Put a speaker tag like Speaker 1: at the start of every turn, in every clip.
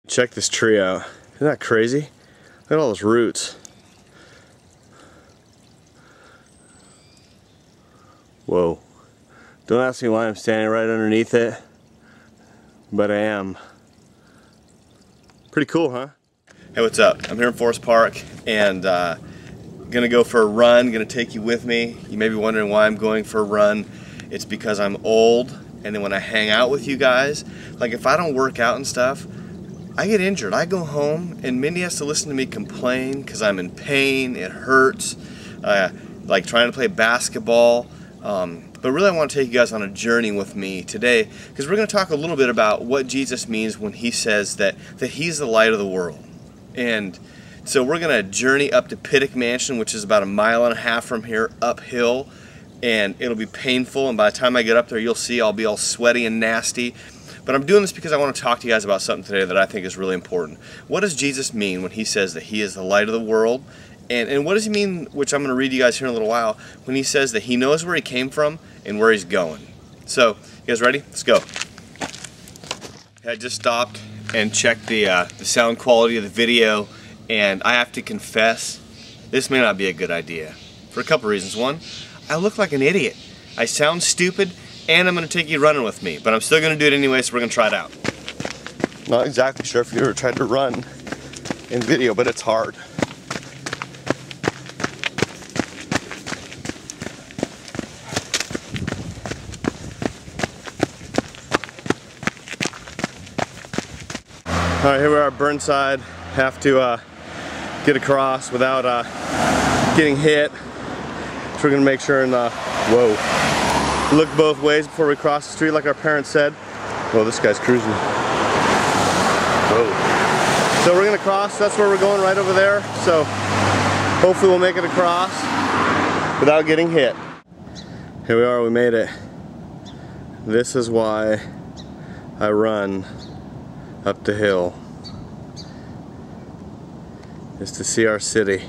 Speaker 1: Check this tree out. Isn't that crazy? Look at all those roots. Whoa. Don't ask me why I'm standing right underneath it, but I am. Pretty cool, huh? Hey, what's up? I'm here in Forest Park and gonna go for a run. Gonna take you with me. You may be wondering why I'm going for a run. It's because I'm old, and then when I hang out with you guys, like if I don't work out and stuff, I get injured. I go home and Mindy has to listen to me complain because I'm in pain, it hurts, like trying to play basketball. But really I want to take you guys on a journey with me today because we're going to talk a little bit about what Jesus means when he says that he's the light of the world. And so we're going to journey up to Pittock Mansion, which is about 1.5 miles from here uphill, and it'll be painful, and by the time I get up there you'll see I'll be all sweaty and nasty. But I'm doing this because I want to talk to you guys about something today that I think is really important. What does Jesus mean when he says that he is the light of the world? And what does he mean, which I'm going to read you guys here in a little while, when he says that he knows where he came from and where he's going? So, you guys ready? Let's go. I just stopped and checked the sound quality of the video, and I have to confess, this may not be a good idea. For a couple reasons. One, I look like an idiot. I sound stupid, and I'm going to take you running with me, but I'm still going to do it anyway, so we're going to try it out. Not exactly sure if you ever tried to run in video, but it's hard. Alright, here we are at Burnside. Have to get across without getting hit. So we're going to make sure and look both ways before we cross the street like our parents said. Whoa, this guy's cruising. Whoa. So we're going to cross, that's where we're going, right over there. So hopefully we'll make it across without getting hit. Here we are, we made it. This is why I run up the hill. Is to see our city.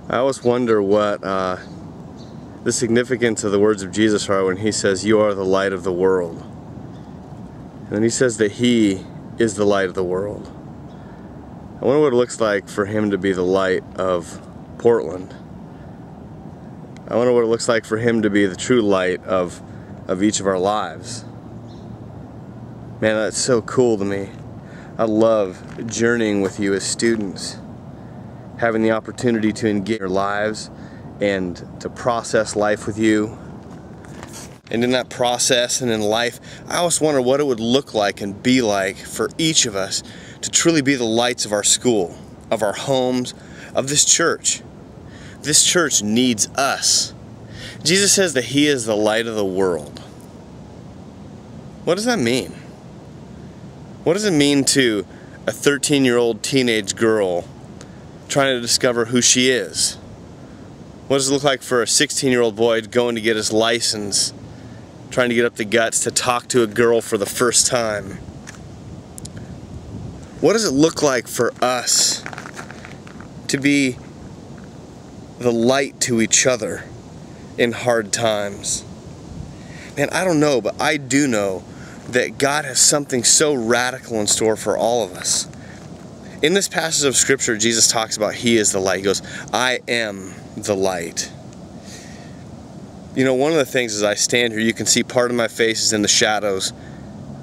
Speaker 1: I always wonder what the significance of the words of Jesus are when he says, "You are the light of the world." And then he says that he is the light of the world. I wonder what it looks like for him to be the light of Portland. I wonder what it looks like for him to be the true light of each of our lives. Man, that's so cool to me. I love journeying with you as students, having the opportunity to engage your lives and to process life with you. And in that process and in life, I always wonder what it would look like and be like for each of us to truly be the lights of our school, of our homes, of this church. This church needs us. Jesus says that he is the light of the world. What does that mean? What does it mean to a 13-year-old teenage girl trying to discover who she is? What does it look like for a 16-year-old boy going to get his license, trying to get up the guts to talk to a girl for the first time? What does it look like for us to be the light to each other in hard times? Man, I don't know, but I do know that God has something so radical in store for all of us. In this passage of scripture, Jesus talks about he is the light. He goes, "I am the light." You know, one of the things as I stand here, you can see part of my face is in the shadows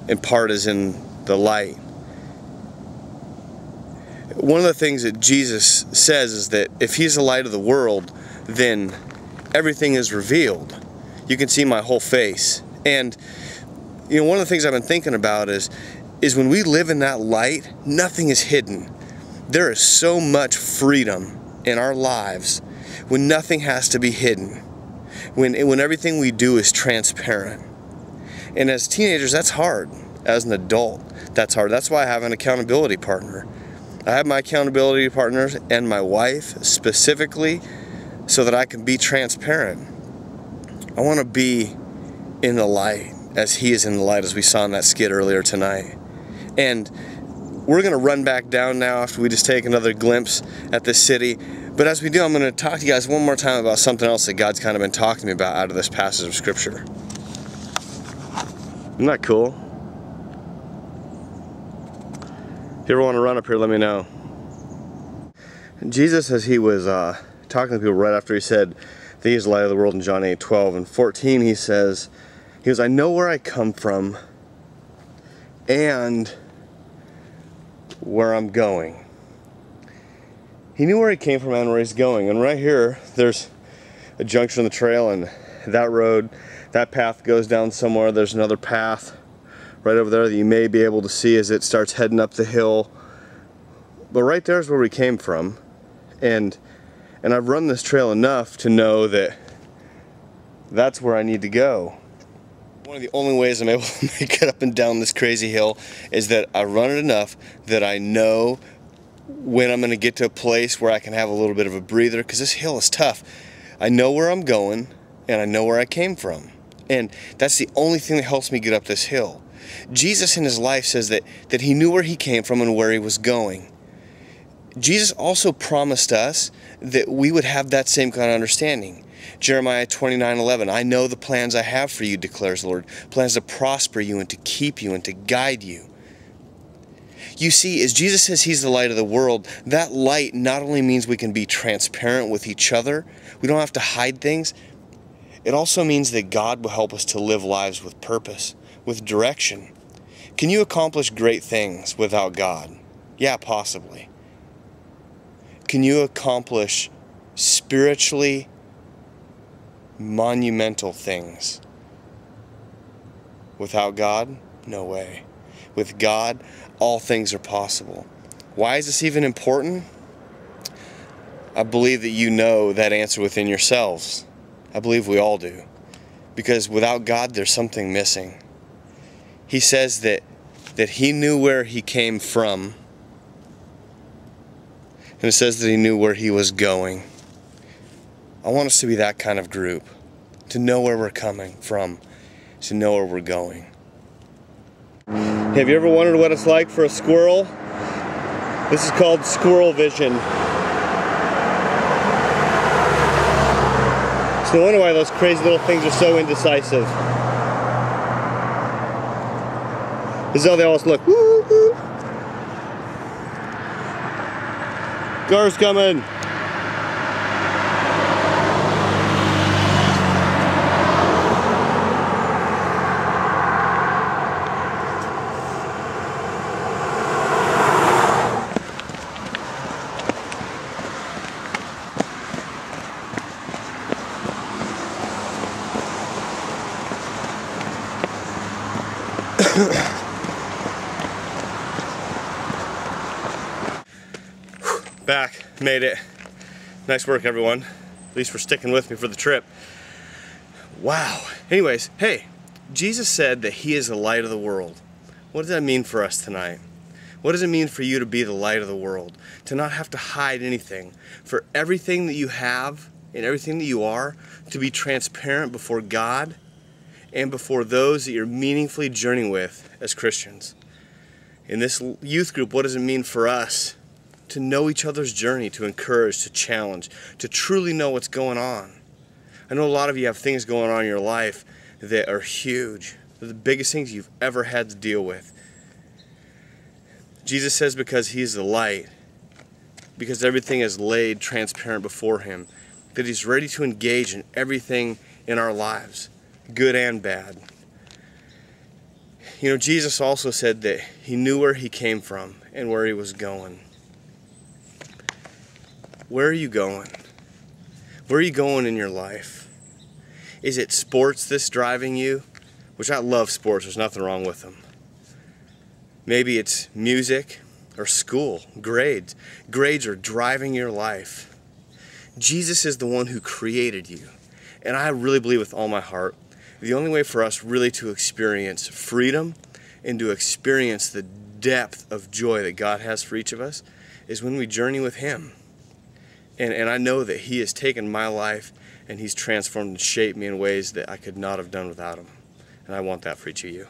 Speaker 1: and part is in the light. One of the things that Jesus says is that if he's the light of the world, then everything is revealed. You can see my whole face. And you know, one of the things I've been thinking about is when we live in that light, nothing is hidden. There is so much freedom in our lives when nothing has to be hidden. When everything we do is transparent. And as teenagers, that's hard. As an adult, that's hard. That's why I have an accountability partner. I have my accountability partners and my wife specifically so that I can be transparent. I want to be in the light as he is in the light, as we saw in that skit earlier tonight. And we're going to run back down now after we just take another glimpse at this city. But as we do, I'm going to talk to you guys one more time about something else that God's kind of been talking to me about out of this passage of scripture. Isn't that cool? If you ever want to run up here, let me know. Jesus, as he was talking to people right after he said that he is the light of the world in John 8:12 and 14, he says, I know where I come from and where I'm going. He knew where he came from and where he's going. And right here, there's a junction on the trail, and that road, that path goes down somewhere. There's another path right over there that you may be able to see as it starts heading up the hill. But right there is where we came from. And I've run this trail enough to know that that's where I need to go. One of the only ways I'm able to make it up and down this crazy hill is that I run it enough that I know when I'm going to get to a place where I can have a little bit of a breather, because this hill is tough. I know where I'm going and I know where I came from. And that's the only thing that helps me get up this hill. Jesus in his life says that he knew where he came from and where he was going. Jesus also promised us that we would have that same kind of understanding. Jeremiah 29:11, I know the plans I have for you, declares the Lord, plans to prosper you and to keep you and to guide you. You see, as Jesus says he's the light of the world, that light not only means we can be transparent with each other, we don't have to hide things, it also means that God will help us to live lives with purpose, with direction. Can you accomplish great things without God? Yeah, possibly. Can you accomplish spiritually monumental things without God? No way. With God, all things are possible. Why is this even important? I believe that you know that answer within yourselves. I believe we all do. Because without God, there's something missing. He says that he knew where he came from, and it says that he knew where he was going. I want us to be that kind of group, to know where we're coming from, to know where we're going. Have you ever wondered what it's like for a squirrel? This is called squirrel vision. It's no wonder why those crazy little things are so indecisive. This is how they always look. Woo, woo. Car's coming. Back, made it. Nice work, everyone. At least for sticking with me for the trip. Wow. Anyways, hey, Jesus said that he is the light of the world. What does that mean for us tonight? What does it mean for you to be the light of the world? To not have to hide anything. For everything that you have and everything that you are, to be transparent before God and before those that you're meaningfully journeying with as Christians. In this youth group, what does it mean for us to know each other's journey, to encourage, to challenge, to truly know what's going on? I know a lot of you have things going on in your life that are huge. They're the biggest things you've ever had to deal with. Jesus says because he's the light, because everything is laid transparent before him, that he's ready to engage in everything in our lives, good and bad. You know, Jesus also said that he knew where he came from and where he was going. Where are you going? Where are you going in your life? Is it sports that's driving you? Which I love sports, there's nothing wrong with them. Maybe it's music or school, grades. Grades are driving your life. Jesus is the one who created you. And I really believe with all my heart, the only way for us really to experience freedom and to experience the depth of joy that God has for each of us is when we journey with him. And I know that he has taken my life and he's transformed and shaped me in ways that I could not have done without him. And I want that for each of you.